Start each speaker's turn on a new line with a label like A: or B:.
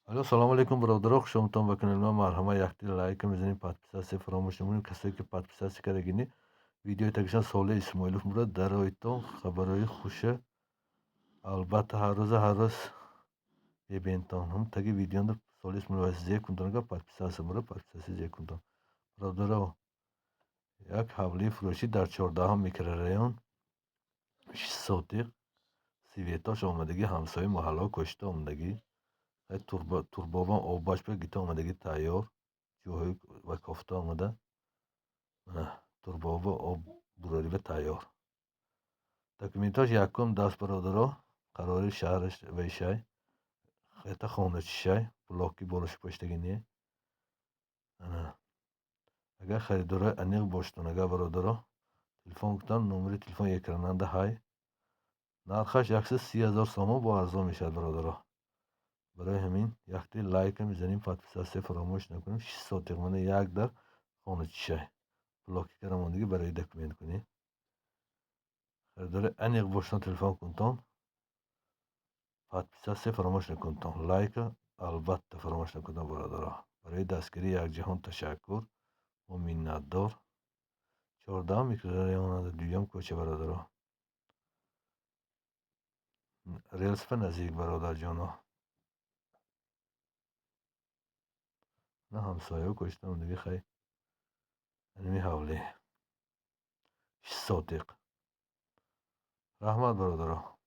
A: الو سلام علیکم برادرها، خوش آمدید به کانال ما. مرحبا، یک دیل لایک میزنید، پادپیساسی فراموش نمونید. کسایی که پادپیساسی کردگینی ویدیو تکشن ساله اسماعیلوف مراد در رایتون خبرهای خوشه. البته هر روز ببینتون هم تاگی ویدیو اند ساله اسماعیلوف زی کنتون که پادپیساسی مراد پادپیساسی زی کنتون. برادرها، یک حولی فروشی در 14 میکر رایون 600 سویتاش آمدگی همسایه محله کشته آمدگی. турбован оббашпе гита омадагӣ тайёр ҷӯҳӣ ва кофта омада турбова об бурориба тайёр. Документаш якум даст бародаро қарори шаҳраш вешай хета хоначишай блоки болоши поштагине. Агар харидораи аниқ бошатон, агар бародаро телефон кутан, номери телефон экрананда ҳай. Нархаш 130,000 сомон бо арзон мешавад бародаро. برای همین یک دیل لایک میزنیم، پادپیساسی فراموش نکنیم. 600 تقمانه یک در خانه چیشه بلاکی کرماندگی برای دکمنت کنیم. خریدار انیق باشن تلفن کنتون، پادپیساسی فراموش نکنتون، لایک البته فراموش نکنتون برادرها. برای دستگیری یک جهان تشکر و منتدار. 14 میکرایان دویم کوچه برادرها، ریلس به نزدیک برادر جانا. نه همسایه کشتم دیگه خیلی انمی حوله 600 رحمت برادرها.